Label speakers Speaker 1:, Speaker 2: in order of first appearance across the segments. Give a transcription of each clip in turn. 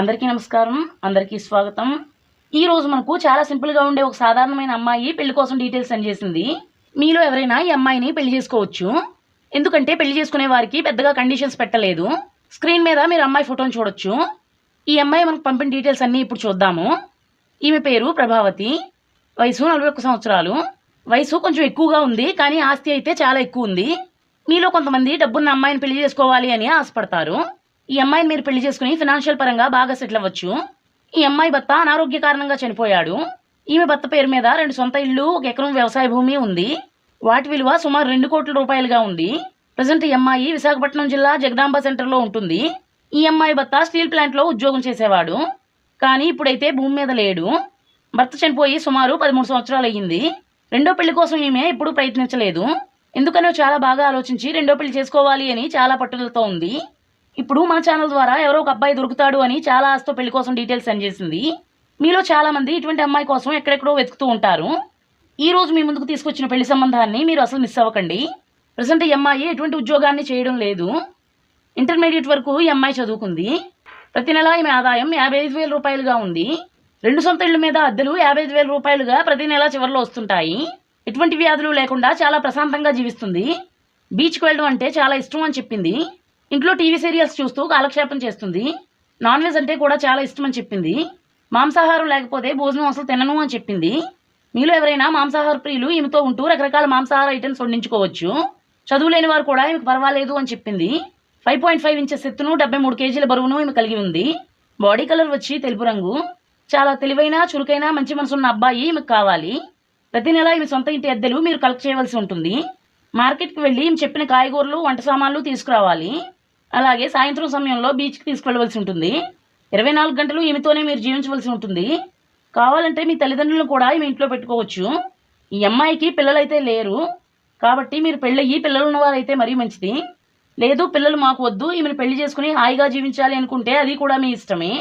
Speaker 1: అందరికీ నమస్కారం, అందరికీ స్వాగతం. ఈ రోజు మనకు చాలా సింపుల్గా ఉండే ఒక సాధారణమైన అమ్మాయి పెళ్లి కోసం డీటెయిల్స్ సెండ్ చేసింది. మీలో ఎవరైనా ఈ అమ్మాయిని పెళ్లి చేసుకోవచ్చు. ఎందుకంటే పెళ్లి చేసుకునే వారికి పెద్దగా కండిషన్స్ పెట్టలేదు. స్క్రీన్ మీద మీరు అమ్మాయి ఫోటోని చూడొచ్చు. ఈ అమ్మాయి మనకు పంపిన డీటెయిల్స్ అన్నీ ఇప్పుడు చూద్దాము. ఈమె పేరు ప్రభావతి. వయసు 41 సంవత్సరాలు. వయసు కొంచెం ఎక్కువగా ఉంది, కానీ ఆస్తి అయితే చాలా ఎక్కువ ఉంది. మీలో కొంతమంది డబ్బున్న అమ్మాయిని పెళ్లి చేసుకోవాలి అని ఆశపడతారు. ఈ అమ్మాయిని మీరు పెళ్లి చేసుకుని ఫినాన్షియల్ పరంగా బాగా సెటిల్ అవ్వచ్చు. ఈ అమ్మాయి భర్త అనారోగ్య కారణంగా చనిపోయాడు. ఈమె భర్త పేరు మీద 2 సొంత ఇళ్ళు, 1 ఎకరం వ్యవసాయ భూమి ఉంది. వాటి విలువ సుమారు 2 కోట్ల రూపాయలుగా ఉంది. ప్రజెంట్ ఈ అమ్మాయి విశాఖపట్నం జిల్లా జగదాంబ సెంటర్లో ఉంటుంది. ఈ అమ్మాయి భర్త స్టీల్ ప్లాంట్లో ఉద్యోగం చేసేవాడు, కానీ ఇప్పుడైతే భూమి మీద లేడు. భర్త చనిపోయి సుమారు 13 సంవత్సరాలు అయ్యింది. రెండో పెళ్లి కోసం ఈమె ఎప్పుడూ ప్రయత్నించలేదు. ఎందుకనో చాలా బాగా ఆలోచించి రెండో పెళ్లి చేసుకోవాలి అని చాలా పట్టుదలతో ఉంది. ఇప్పుడు మన ఛానల్ ద్వారా ఎవరో ఒక అబ్బాయి దొరుకుతాడు అని చాలా ఆశతో పెళ్లి కోసం డీటెయిల్స్ సెండ్ చేసింది. మీలో చాలామంది ఇటువంటి అమ్మాయి కోసం ఎక్కడెక్కడో వెతుకుతూ ఉంటారు. ఈ రోజు మీ ముందుకు తీసుకొచ్చిన పెళ్లి సంబంధాన్ని మీరు అసలు మిస్ అవ్వకండి. ప్రజెంట్ ఈ అమ్మాయి ఎటువంటి ఉద్యోగాన్ని చేయడం లేదు. ఇంటర్మీడియట్ వరకు ఈ అమ్మాయి చదువుకుంది. ప్రతి నెల ఈమె ఆదాయం 55,000 రూపాయలుగా ఉంది. 2 సొంత ఇళ్ల మీద అద్దెలు 55,000 రూపాయలుగా ప్రతి నెల చివరిలో వస్తుంటాయి. ఎటువంటి వ్యాధులు లేకుండా చాలా ప్రశాంతంగా జీవిస్తుంది. బీచ్కి వెళ్ళడం అంటే చాలా ఇష్టం అని చెప్పింది. ఇంట్లో టీవీ సీరియల్స్ చూస్తూ కాలక్షేపం చేస్తుంది. నాన్ వెజ్ అంటే కూడా చాలా ఇష్టం అని చెప్పింది. మాంసాహారం లేకపోతే భోజనం అసలు తినను అని చెప్పింది. మీలో ఎవరైనా మాంసాహార ప్రియులు ఈమెతో ఉంటూ రకరకాల మాంసాహార ఐటమ్స్ వండించుకోవచ్చు. చదువు లేని వారు కూడా ఈమెకు పర్వాలేదు అని చెప్పింది. 5.5 ఇంచెస్ ఎత్తును, 73 కేజీల బరువును ఈమె కలిగి ఉంది. బాడీ కలర్ వచ్చి తెలుపు రంగు. చాలా తెలివైన, చురుకైన, మంచి మనసున్న అబ్బాయి ఈమెకు కావాలి. ప్రతి నెల ఈమె సొంత ఇంటి అద్దెలు మీరు కలెక్ట్ చేయవలసి ఉంటుంది. మార్కెట్కి వెళ్ళి ఈమె చెప్పిన కాయగూరలు, వంట సామాన్లు తీసుకురావాలి. అలాగే సాయంత్రం సమయంలో బీచ్కి తీసుకువెళ్ళవలసి ఉంటుంది. 24 గంటలు ఈమెతోనే మీరు జీవించవలసి ఉంటుంది. కావాలంటే మీ తల్లిదండ్రులను కూడా ఈమె ఇంట్లో పెట్టుకోవచ్చు. ఈ అమ్మాయికి పిల్లలైతే లేరు, కాబట్టి మీరు పెళ్ళయ్యి పిల్లలు ఉన్నవారైతే మరీ మంచిది. లేదు, పిల్లలు మాకు వద్దు, ఈమెను పెళ్లి చేసుకుని హాయిగా జీవించాలి అనుకుంటే అది కూడా మీ ఇష్టమే.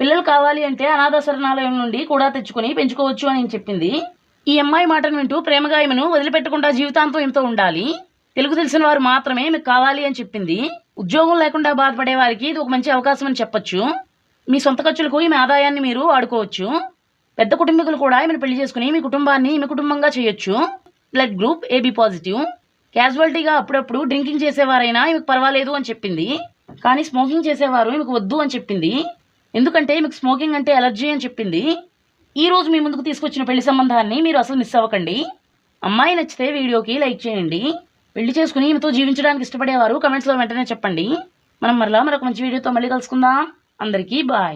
Speaker 1: పిల్లలు కావాలి అంటే అనాథ శరణాలయం నుండి కూడా తెచ్చుకొని పెంచుకోవచ్చు అని చెప్పింది. ఈ అమ్మాయి మాటను వింటూ ప్రేమగా ఈమెను వదిలిపెట్టకుండా జీవితాంతం ఈమెతో ఉండాలి. తెలుగు తెలిసిన వారు మాత్రమే మీకు కావాలి అని చెప్పింది. ఉద్యోగం లేకుండా బాధపడే వారికి ఇది ఒక మంచి అవకాశం అని చెప్పొచ్చు. మీ సొంత ఖర్చులకు ఈమె ఆదాయాన్ని మీరు వాడుకోవచ్చు. పెద్ద కుటుంబీకులు కూడా ఈమెను పెళ్లి చేసుకుని మీ కుటుంబాన్ని ఈమె కుటుంబంగా చేయొచ్చు. Blood group AB positive. క్యాజువాలిటీగా అప్పుడప్పుడు డ్రింకింగ్ చేసేవారైనా ఈమెకు పర్వాలేదు అని చెప్పింది. కానీ స్మోకింగ్ చేసేవారు ఈమెకు వద్దు అని చెప్పింది. ఎందుకంటే ఈమెకు స్మోకింగ్ అంటే ఎలర్జీ అని చెప్పింది. ఈ రోజు మీ ముందుకు తీసుకొచ్చిన పెళ్లి సంబంధాన్ని మీరు అసలు మిస్ అవ్వకండి. అమ్మాయి నచ్చితే వీడియోకి లైక్ చేయండి. పెళ్లి చేసుకుని ఈమెతో జీవించడానికి ఇష్టపడేవారు కమెంట్స్లో వెంటనే చెప్పండి. మనం మరలా మరొక మంచి వీడియోతో మళ్ళీ కలుసుకుందాం. అందరికీ బాయ్.